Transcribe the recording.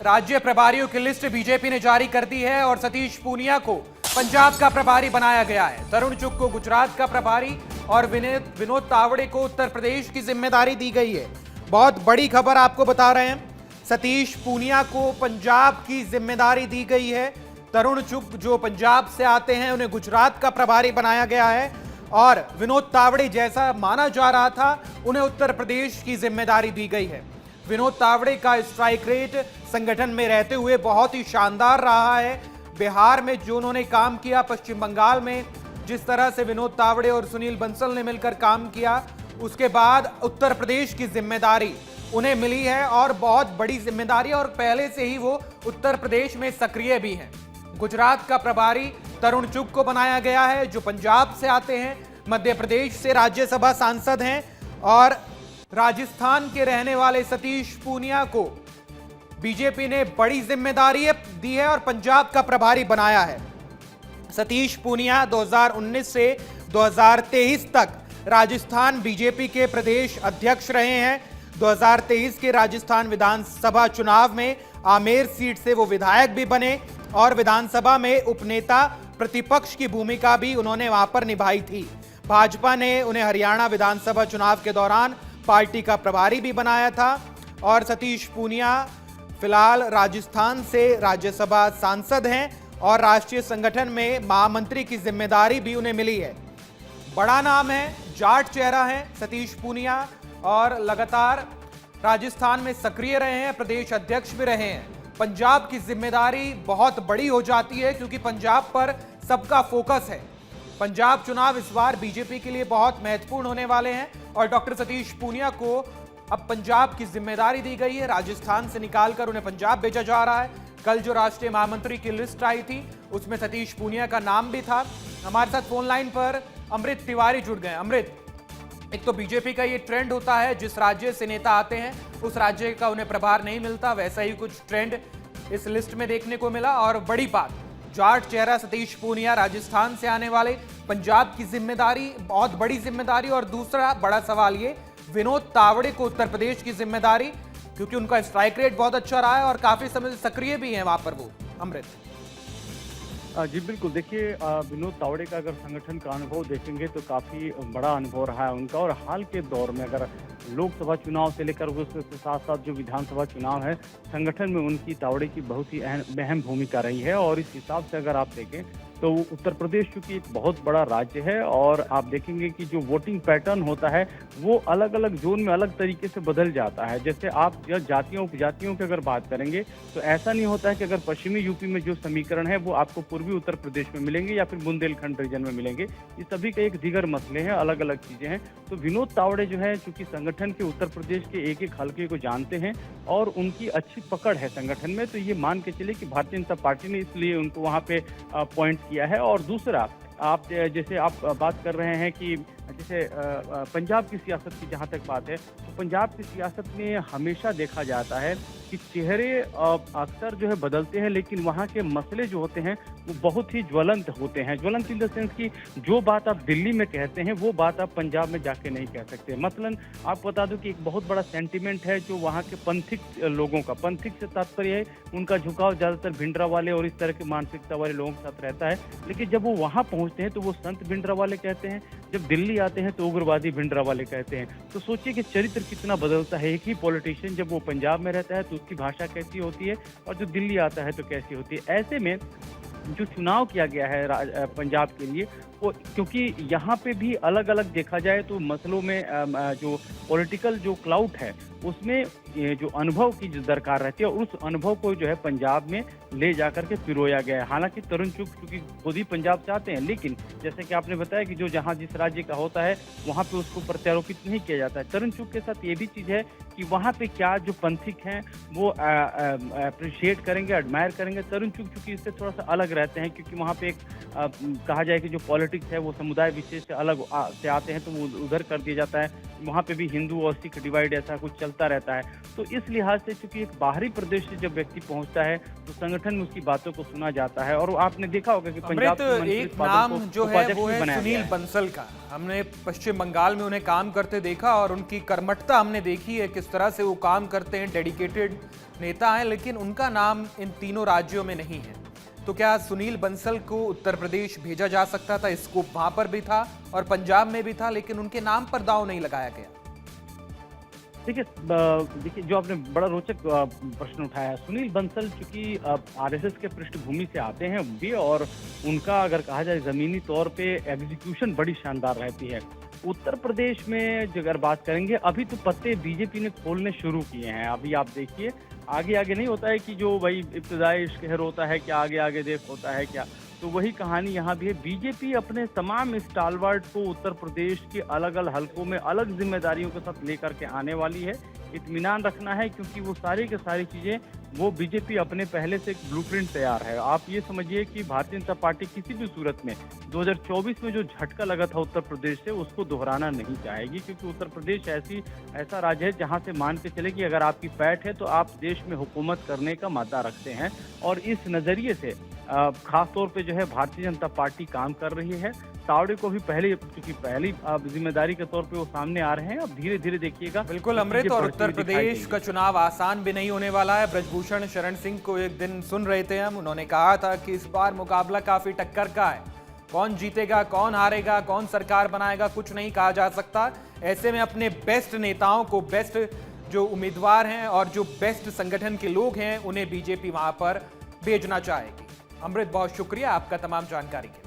राज्य प्रभारियों की लिस्ट बीजेपी ने जारी कर दी है और सतीश पूनिया को पंजाब का प्रभारी बनाया गया है। तरुण चुग को गुजरात का प्रभारी और विनोद तावड़े को उत्तर प्रदेश की जिम्मेदारी दी गई है। बहुत बड़ी खबर आपको बता रहे हैं, सतीश पूनिया को पंजाब की जिम्मेदारी दी गई है। तरुण चुग जो पंजाब से आते हैं उन्हें गुजरात का प्रभारी बनाया गया है और विनोद तावड़े जैसा माना जा रहा था उन्हें उत्तर प्रदेश की जिम्मेदारी दी गई है। विनोद तावड़े का स्ट्राइक रेट संगठन में रहते हुए बहुत ही शानदार रहा है। बिहार में जो उन्होंने काम किया, पश्चिम बंगाल में जिस तरह से विनोद तावड़े और सुनील बंसल ने मिलकर काम किया, उसके बाद उत्तर प्रदेश की जिम्मेदारी उन्हें मिली है और बहुत बड़ी जिम्मेदारी, और पहले से ही वो उत्तर प्रदेश में सक्रिय भी हैं। गुजरात का प्रभारी तरुण चुग को बनाया गया है जो पंजाब से आते हैं, मध्य प्रदेश से राज्यसभा सांसद हैं, और राजस्थान के रहने वाले सतीश पूनिया को बीजेपी ने बड़ी जिम्मेदारी दी है और पंजाब का प्रभारी बनाया है। सतीश पूनिया 2019 से 2023 तक राजस्थान बीजेपी के प्रदेश अध्यक्ष रहे हैं। 2023 के राजस्थान विधानसभा चुनाव में आमेर सीट से वो विधायक भी बने और विधानसभा में उपनेता प्रतिपक्ष की भूमिका भी उन्होंने वहां पर निभाई थी। भाजपा ने उन्हें हरियाणा विधानसभा चुनाव के दौरान पार्टी का प्रभारी भी बनाया था और सतीश पूनिया फिलहाल राजस्थान से राज्यसभा सांसद हैं और राष्ट्रीय संगठन में महामंत्री की जिम्मेदारी भी उन्हें मिली है। बड़ा नाम है, जाट चेहरा है सतीश पूनिया और लगातार राजस्थान में सक्रिय रहे हैं, प्रदेश अध्यक्ष भी रहे हैं। पंजाब की जिम्मेदारी बहुत बड़ी हो जाती है क्योंकि पंजाब पर सबका फोकस है। पंजाब चुनाव इस बार बीजेपी के लिए बहुत महत्वपूर्ण होने वाले हैं और डॉक्टर सतीश पूनिया को अब पंजाब की जिम्मेदारी दी गई है। राजस्थान से निकालकर उन्हें पंजाब भेजा जा रहा है। कल जो राष्ट्रीय महामंत्री की लिस्ट आई थी उसमें सतीश पूनिया का नाम भी था। हमारे साथ फोन लाइन पर अमृत तिवारी जुड़ गए। अमृत, एक तो बीजेपी का ये ट्रेंड होता है, जिस राज्य से नेता आते हैं उस राज्य का उन्हें प्रभार नहीं मिलता, वैसा ही कुछ ट्रेंड इस लिस्ट में देखने को मिला। और बड़ी बात, जाट चेहरा सतीश पूनिया राजस्थान से आने वाले, पंजाब की जिम्मेदारी बहुत बड़ी जिम्मेदारी। और दूसरा बड़ा सवाल ये, विनोद तावड़े को उत्तर प्रदेश की जिम्मेदारी, क्योंकि उनका स्ट्राइक रेट बहुत अच्छा रहा है और काफी समय से सक्रिय भी हैं वहां पर वो। अमृत जी बिल्कुल, देखिए विनोद तावड़े का अगर संगठन का अनुभव देखेंगे तो काफ़ी बड़ा अनुभव रहा है उनका, और हाल के दौर में अगर लोकसभा चुनाव से लेकर उसके साथ साथ जो विधानसभा चुनाव है, संगठन में उनकी तावड़े की बहुत ही अहम भूमिका रही है। और इस हिसाब से अगर आप देखें तो उत्तर प्रदेश चूंकि एक बहुत बड़ा राज्य है और आप देखेंगे कि जो वोटिंग पैटर्न होता है वो अलग अलग जोन में अलग तरीके से बदल जाता है। जैसे आप जातियों उपजातियों की अगर बात करेंगे तो ऐसा नहीं होता है कि अगर पश्चिमी यूपी में जो समीकरण है वो आपको पूर्वी उत्तर प्रदेश में मिलेंगे या फिर बुंदेलखंड रीजन में मिलेंगे। ये सभी के एक दीगर मसले हैं, अलग अलग चीजें हैं। तो विनोद तावड़े जो है चूंकि संगठन के उत्तर प्रदेश के एक एक हल्के को जानते हैं और उनकी अच्छी पकड़ है संगठन में, तो ये मान के चले कि भारतीय जनता पार्टी ने इसलिए उनको वहां पे पॉइंट किया है। और दूसरा, आप जैसे आप बात कर रहे हैं कि जैसे पंजाब की सियासत की जहां तक बात है, तो पंजाब की सियासत में हमेशा देखा जाता है कि चेहरे अक्सर जो है बदलते हैं, लेकिन वहां के मसले जो होते हैं वो बहुत ही ज्वलंत होते हैं। ज्वलंत इन द सेंस कि जो बात आप दिल्ली में कहते हैं वो बात आप पंजाब में जाके नहीं कह सकते। मसलन आपको बता दूं कि एक बहुत बड़ा सेंटिमेंट है जो वहाँ के पंथिक लोगों का, पंथिक से तात्पर्य है उनका झुकाव ज़्यादातर भिंडरा वाले और इस तरह की मानसिकता वाले लोगों के साथ रहता है, लेकिन जब वो वहाँ पहुँचते हैं तो वो संत भिंडरा वाले कहते हैं, जब दिल्ली आते हैं तो उग्रवादी भिंडरा वाले कहते हैं। तो सोचिए कि चरित्र कितना बदलता है। एक ही पॉलिटिशियन जब वो पंजाब में रहता है तो उसकी भाषा कैसी होती है और जो दिल्ली आता है तो कैसी होती है। ऐसे में जो चुनाव किया गया है पंजाब के लिए, वो क्योंकि यहाँ पे भी अलग अलग देखा जाए तो मसलों में जो पॉलिटिकल जो क्लाउड है उसमें जो अनुभव की जो दरकार रहती है, उस अनुभव को जो है पंजाब में ले जाकर के पिरोया गया है। हालांकि तरुण चुग क्योंकि खुद ही पंजाब से आते हैं, लेकिन जैसे कि आपने बताया कि जो जहाँ जिस राज्य का होता है वहाँ पे उसको प्रत्यारोपित नहीं किया जाता है। तरुण चुग के साथ ये भी चीज़ है कि वहाँ पे क्या जो पंथिक हैं वो अप्रिशिएट करेंगे, एडमायर करेंगे। तरुण चुग चूँकि इससे थोड़ा सा अलग रहते हैं क्योंकि वहाँ पे एक कहा जाए कि जो पॉलिटिक्स है वो समुदाय विशेष से अलग से आते हैं तो वो उधर कर दिया जाता है। वहाँ पे भी हिंदू और सिख डिवाइड ऐसा कुछ चलता रहता है। तो इस लिहाज से चूंकि एक बाहरी प्रदेश से जब व्यक्ति पहुंचता है तो संगठन में उसकी बातों को सुना जाता है। और आपने देखा होगा कि पंजाब अमृत, के मंत्री एक बादल नाम को जो है उपाध्यक्ष वो भी है बनाया गया सुनील है। बंसल का। हमने पश्चिम बंगाल में उन्हें काम करते देखा और उनकी कर्मठता हमने देखी है, किस तरह से वो काम करते हैं, डेडिकेटेड नेता हैं, लेकिन उनका नाम इन तीनों राज्यों में नहीं है। तो क्या सुनील बंसल को उत्तर प्रदेश भेजा जा सकता था? स्कोप वहां पर भी था और पंजाब में भी था, लेकिन उनके नाम पर दांव नहीं लगाया गया। देखिए जो आपने बड़ा रोचक प्रश्न उठाया है। सुनील बंसल चूंकि आरएसएस के पृष्ठभूमि से आते हैं भी, और उनका अगर कहा जाए जमीनी तौर पे एग्जीक्यूशन बड़ी शानदार रहती है। उत्तर प्रदेश में जो अगर बात करेंगे, अभी तो पत्ते बीजेपी ने खोलने शुरू किए हैं। अभी आप देखिए आगे आगे नहीं होता है कि जो भाई इब्तदाई शहर होता है क्या आगे आगे देख होता है क्या, तो वही कहानी यहाँ भी है। बीजेपी अपने तमाम स्टालवर्ट को उत्तर प्रदेश के अलग अलग हलकों में अलग जिम्मेदारियों के साथ लेकर के आने वाली है। इत्मीनान रखना है क्योंकि वो सारी की सारी चीजें वो बीजेपी अपने पहले से एक ब्लूप्रिंट तैयार है। आप ये समझिए कि भारतीय जनता पार्टी किसी भी सूरत में 2024 में जो झटका लगा था उत्तर प्रदेश से उसको दोहराना नहीं चाहेगी, क्योंकि उत्तर प्रदेश ऐसा राज्य है जहां से मान के चले कि अगर आपकी पैठ है तो आप देश में हुकूमत करने का मादा रखते हैं। और इस नजरिए से खास तौर पे जो है भारतीय जनता पार्टी काम कर रही है। तावड़े को भी क्योंकि पहली जिम्मेदारी के तौर पे वो सामने आ रहे हैं, अब धीरे धीरे देखिएगा। बिल्कुल अमृत, और उत्तर प्रदेश का चुनाव आसान भी नहीं होने वाला है। ब्रजभूषण शरण सिंह को एक दिन सुन रहे थे हम, उन्होंने कहा था कि इस बार मुकाबला काफी टक्कर का है। कौन जीतेगा, कौन हारेगा, कौन सरकार बनाएगा, कुछ नहीं कहा जा सकता। ऐसे में अपने बेस्ट नेताओं को, बेस्ट जो उम्मीदवार हैं और जो बेस्ट संगठन के लोग हैं, उन्हें बीजेपी वहां पर भेजना चाहेगी। अमृत, बहुत शुक्रिया आपका तमाम जानकारी के लिए।